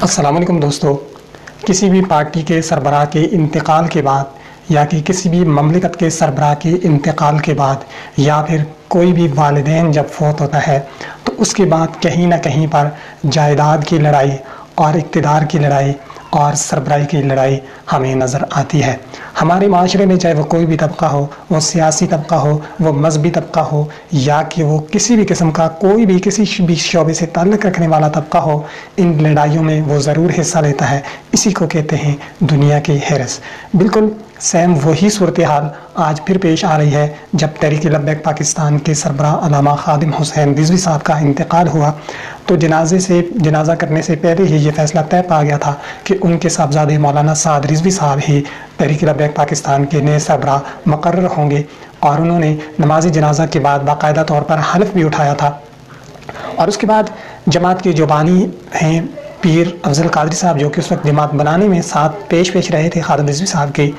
السلام علیکم دوستو، کسی بھی پارٹی کے سربراہ کے انتقال کے بعد یا کہ کسی بھی مملکت کے سربراہ کے انتقال کے بعد یا پھر کوئی بھی والدین جب فوت ہوتا ہے تو اس کے بعد کہیں نہ کہیں پر جائیداد کی لڑائی اور اقتدار کی لڑائی اور سربراہی کی لڑائی ہمیں نظر آتی ہے۔ ہمارے معاشرے میں چاہے وہ کوئی بھی طبقہ ہو، وہ سیاسی طبقہ ہو، وہ مذہبی طبقہ ہو یا کہ وہ کسی بھی قسم کا کوئی بھی کسی بھی شعبے سے تعلق رکھنے والا طبقہ ہو، ان لڑائیوں میں وہ ضرور حصہ لیتا ہے۔ اسی کو کہتے ہیں دنیا کی حرص۔ بالکل سیم وہی صورتحال آج پھر پیش آ رہی ہے جب تحریک لبیک پاکستان کے سربراہ علامہ خادم حسین رضوی صاحب کا انتقال ہوا تو جنازہ کرنے سے پہلے ہی یہ فیصلہ طے پا گیا تھا کہ ان کے صاحبزادے مولانا سعد رضوی صاحب ہی تحریک لبیک پاکستان کے نئے سربراہ مقرر ہوں گے، اور انہوں نے نماز جنازہ کے بعد باقاعدہ طور پر حلف بھی اٹھایا تھا۔ اور اس کے بعد جماعت کے جو بانی ہیں پیر افضل قادری صاحب، جو کہ اس وقت جماعت بنانے میں ساتھ پیش رہے تھے خادم رضوی صاحب کے،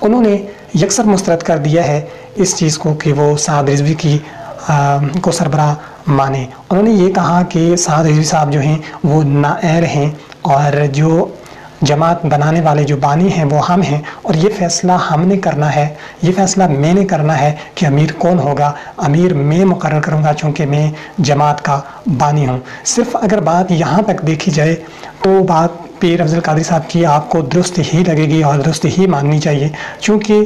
انہوں نے یکسر مسترد کر دیا ہے اس چیز کو کہ وہ سعد رضوی کو سربراہ مانے۔ انہوں نے یہ کہا کہ سعد رضوی صاحب جو ہیں وہ نااہل ہیں اور جو جماعت بنانے والے جو بانی ہیں وہ ہم ہیں، اور یہ فیصلہ ہم نے کرنا ہے، یہ فیصلہ میں نے کرنا ہے کہ امیر کون ہوگا، امیر میں مقرر کروں گا چونکہ میں جماعت کا بانی ہوں۔ صرف اگر بات یہاں تک دیکھی جائے تو بات پیر افضل قادری صاحب کی آپ کو درست ہی لگے گی اور درست ہی ماننی چاہیے، چونکہ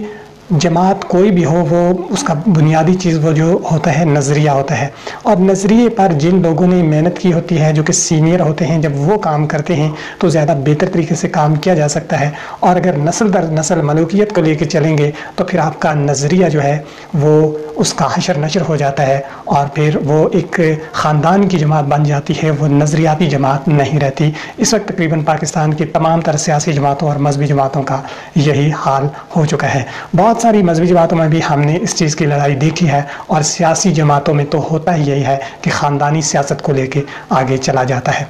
جماعت کوئی بھی ہو وہ اس کا بنیادی چیز وہ جو ہوتا ہے نظریہ ہوتا ہے، اور نظریے پر جن لوگوں نے محنت کی ہوتی ہے جو کہ سینئر ہوتے ہیں، جب وہ کام کرتے ہیں تو زیادہ بہتر طریقے سے کام کیا جا سکتا ہے۔ اور اگر نسل در نسل ملوکیت کو لے کے چلیں گے تو پھر آپ کا نظریہ جو ہے وہ اس کا حشر نشر ہو جاتا ہے اور پھر وہ ایک خاندان کی جماعت بن جاتی ہے، وہ نظریاتی جماعت نہیں رہتی۔ اس وقت تقریباً پاکستان کی تمام تر سیاسی جماعتوں اور مذہبی جماعتوں کا یہی حال ہو چکا ہے۔ بہت ساری مذہبی جماعتوں میں بھی ہم نے اس چیز کی لڑائی دیکھی ہے، اور سیاسی جماعتوں میں تو ہوتا ہی یہی ہے کہ خاندانی سیاست کو لے کے آگے چلا جاتا ہے۔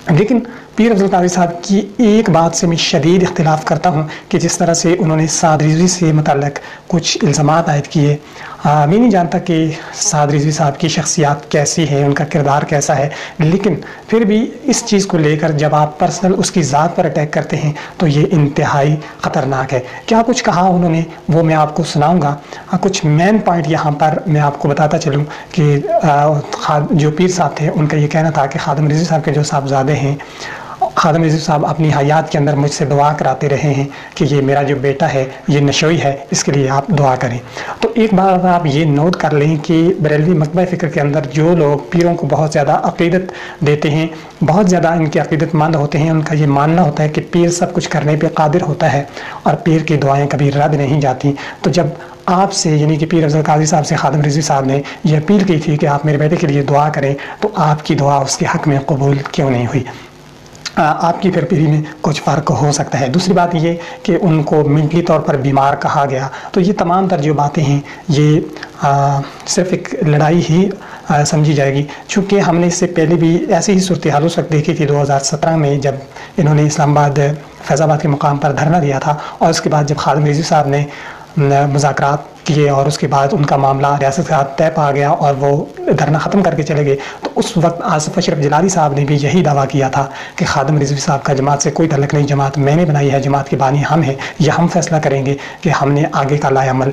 لیکن پیر افضل قادری صاحب کی ایک بات سے میں شدید اختلاف کرتا ہوں کہ جس طرح سے انہوں نے سعد رضوی سے متعلق کچھ الزامات عائد کیے۔ میں نہیں جانتا کہ سعد رضوی صاحب کی شخصیات کیسی ہے، ان کا کردار کیسا ہے، لیکن پھر بھی اس چیز کو لے کر جب آپ پرسنل اس کی ذات پر اٹیک کرتے ہیں تو یہ انتہائی خطرناک ہے۔ کیا کچھ کہا انہوں نے وہ میں آپ کو سناؤں گا۔ کچھ مین پوائنٹ یہاں پر میں آپ کو بتاتا چلوں کہ جو پیر صاحب تھے ان کا یہ کہنا تھا کہ خادم رضوی صاحب کے جو صاحبزادے ہیں، خادم رضوی صاحب اپنی حیات کے اندر مجھ سے دعا کراتے رہے ہیں کہ یہ میرا جو بیٹا ہے یہ نشوئی ہے، اس کے لیے آپ دعا کریں۔ تو ایک بات آپ یہ نوٹ کر لیں کہ بریلوی مکتبہ فکر کے اندر جو لوگ پیروں کو بہت زیادہ عقیدت دیتے ہیں، بہت زیادہ ان کی عقیدت مند ہوتے ہیں، ان کا یہ ماننا ہوتا ہے کہ پیر سب کچھ کرنے پہ قادر ہوتا ہے اور پیر کی دعائیں کبھی رد نہیں جاتی۔ تو جب آپ سے یعنی کہ پیر افضل قادری صاحب سے خادم رضوی صاحب نے یہ اپیل کی تھی کہ آپ میرے بیٹے کے لیے دعا کریں، تو آپ کی دعا اس کے حق میں قبول کیوں نہیں ہوئی؟ آپ کی پھر پیری میں کچھ فرق ہو سکتا ہے۔ دوسری بات یہ کہ ان کو منٹلی طور پر بیمار کہا گیا، تو یہ تمام تر جو باتیں ہیں یہ صرف ایک لڑائی ہی سمجھی جائے گی، چونکہ ہم نے اس سے پہلے بھی ایسی ہی صورتحال اس وقت دیکھی تھی 2017 میں جب انہوں نے اسلام آباد فیض آباد کے مقام پر دھرنا دیا تھا، اور اس کے بعد جب خادم رضوی صاحب نے مذاکرات کیے اور اس کے بعد ان کا معاملہ ریاست کے ہاتھ طے پا گیا اور وہ دھرنا ختم کر کے چلے گئے، تو اس وقت آصف اشرف جلالی صاحب نے بھی یہی دعویٰ کیا تھا کہ خادم رضوی صاحب کا جماعت سے کوئی تعلق نہیں، جماعت میں نے بنائی ہے، جماعت کے بانی ہم ہیں، یہ ہم فیصلہ کریں گے کہ ہم نے آگے کا لائے عمل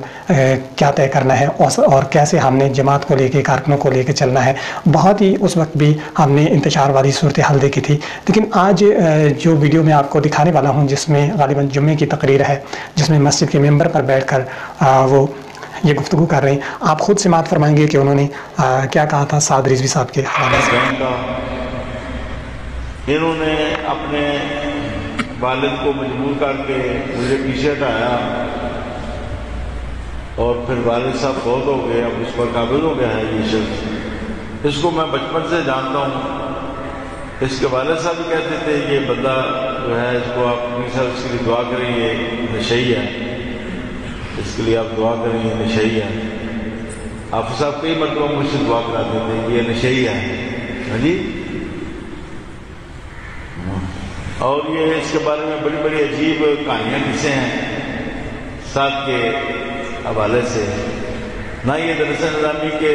کیا طے کرنا ہے اور کیسے ہم نے جماعت کو لے کے کارکنوں کو لے کے چلنا ہے۔ بہت ہی اس وقت بھی ہم نے انتشار والی صورتحال دیکھی تھی۔ لیکن آج جو ویڈیو میں آپ کو دکھانے والا ہوں، جس میں غالباً جمعے کی تقریر ہے، جس میں مسجد کے ممبر پر بیٹھ کر وہ یہ گفتگو کر رہے ہیں، آپ خود سماعت فرمائیں گے کہ انہوں نے کیا کہا تھا سعد رضوی صاحب کے حوالے سے۔ انہوں نے اپنے والد کو مجبور کر کے مجھے پیچھے ہٹایا اور پھر والد صاحب فوت ہو گئے، اب اس پر قابل ہو گیا ہے یہ شخص۔ اس کو میں بچپن سے جانتا ہوں، اس کے والد صاحب بھی کہتے تھے یہ بندہ جو ہے اس کو آپ اس کے لیے دعا کریں، یہ نشئی ہے، اس کے لیے آپ دعا کریں، یہ نشئی ہے۔ حافظ صاحب کئی مرتبہ مجھ سے دعا کراتے تھے کہ یہ نشئی ہے، ہاں جی۔ اور یہ اس کے بارے میں بڑی بڑی عجیب کہانیاں قصے ہیں ساتھ کے حوالے سے۔ نہ یہ درس نظامی کے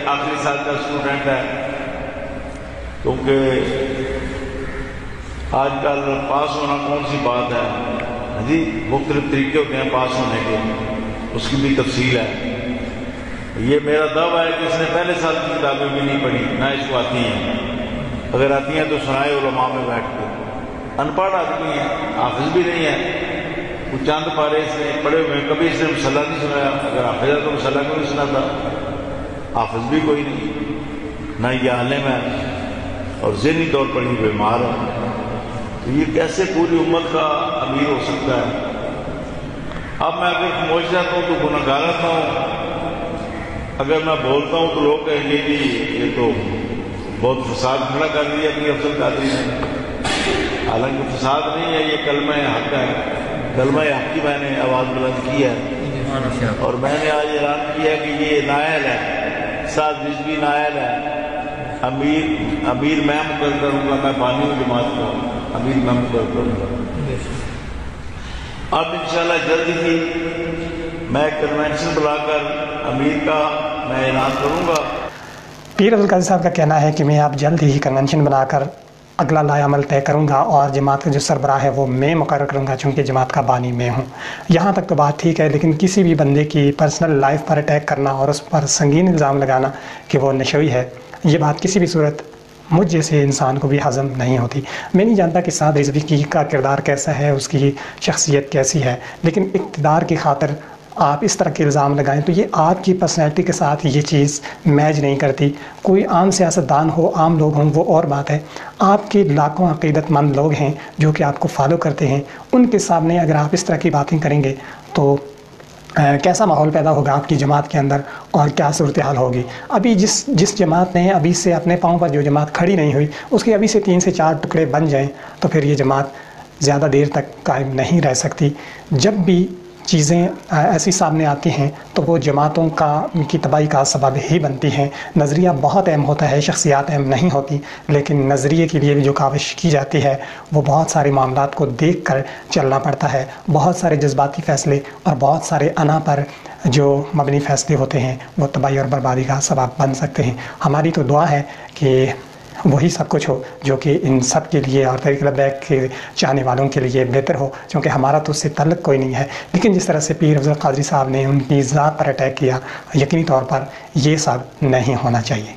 آخری سال کا اسٹوڈنٹ ہے، کیونکہ آج کل پاس ہونا کون سی بات ہے جی، مختلف طریقے ہوتے ہیں پاس ہونے کے، اس کی بھی تفصیل ہے۔ یہ میرا دعویٰ ہے کہ اس نے پہلے سال کی کتابیں بھی نہیں پڑھی، نہ اس کو آتی ہیں، اگر آتی ہیں تو سنائے علماء میں بیٹھ کے۔ ان پڑھ آدمی ہے، حافظ بھی نہیں ہے، وہ چاند پارے اس نے پڑھے ہوئے ہیں، کبھی اس نے مسئلہ نہیں سنایا، اگر حافظ ہے تو مسئلہ کیوں نہیں سناتا؟ حافظ بھی کوئی نہیں، نہ یہ عالم ہے، اور ذہنی طور پر ہی بیمار ہے، تو یہ کیسے پوری امت کا امیر ہو سکتا ہے؟ اب میں اگر خاموش جاتا ہوں تو گناہ گار رہتا ہوں، اگر میں بولتا ہوں تو لوگ کہیں گے جی یہ تو بہت فساد کھڑا کر دیا اپنی افضل قادری نے، حالانکہ فساد نہیں ہے، یہ کلمہ حق ہے، کلمہ حق کی میں نے آواز بلند کی ہے، اور میں نے آج اعلان کیا کہ یہ نائل ہے، ساتھ رضوی نائل ہے، امیر میں مقرر کروں گا، میں بانی ہوں جماعت کا، امیر میں مقرر کروں گا۔ اب انشاءاللہ جلد ہی میں کنونشن بلا کر امیر کا میں اعلان کروں گا۔ پیر عبدالقادر صاحب کا کہنا ہے کہ میں اب جلد ہی کنونشن بنا کر اگلا لائحہ عمل طے کروں گا، اور جماعت کا جو سربراہ ہے وہ میں مقرر کروں گا، چونکہ جماعت کا بانی میں ہوں۔ یہاں تک تو بات ٹھیک ہے، لیکن کسی بھی بندے کی پرسنل لائف پر اٹیک کرنا اور اس پر سنگین الزام لگانا کہ وہ نشوئی ہے، یہ بات کسی بھی صورت مجھ جیسے انسان کو بھی ہضم نہیں ہوتی۔ میں نہیں جانتا کہ سعد رضوی کا کردار کیسا ہے، اس کی شخصیت کیسی ہے، لیکن اقتدار کی خاطر آپ اس طرح کے الزام لگائیں تو یہ آپ کی پرسنالٹی کے ساتھ یہ چیز میچ نہیں کرتی۔ کوئی عام سیاستدان ہو، عام لوگ ہوں، وہ اور بات ہے، آپ کے لاکھوں عقیدت مند لوگ ہیں جو کہ آپ کو فالو کرتے ہیں، ان کے سامنے اگر آپ اس طرح کی باتیں کریں گے تو کیسا ماحول پیدا ہوگا آپ کی جماعت کے اندر، اور کیا صورتحال ہوگی۔ ابھی جس جماعت نے ابھی سے اپنے پاؤں پر جو جماعت کھڑی نہیں ہوئی، اس کے ابھی سے 3 سے 4 ٹکڑے بن جائیں تو پھر یہ جماعت زیادہ دیر تک قائم نہیں رہ سکتی۔ جب بھی چیزیں ایسی سامنے آتی ہیں تو وہ جماعتوں کی تباہی کا سبب ہی بنتی ہیں۔ نظریہ بہت اہم ہوتا ہے، شخصیات اہم نہیں ہوتی، لیکن نظریے کے لیے بھی جو کاوش کی جاتی ہے وہ بہت سارے معاملات کو دیکھ کر چلنا پڑتا ہے۔ بہت سارے جذباتی فیصلے اور بہت سارے انا پر جو مبنی فیصلے ہوتے ہیں وہ تباہی اور بربادی کا سبب بن سکتے ہیں۔ ہماری تو دعا ہے کہ وہی سب کچھ ہو جو کہ ان سب کے لیے اور طریق لبیک کے چاہنے والوں کے لیے بہتر ہو، چونکہ ہمارا تو اس سے تعلق کوئی نہیں ہے، لیکن جس طرح سے پیر افضل قادری صاحب نے ان کی ذات پر اٹیک کیا، یقینی طور پر یہ سب نہیں ہونا چاہیے۔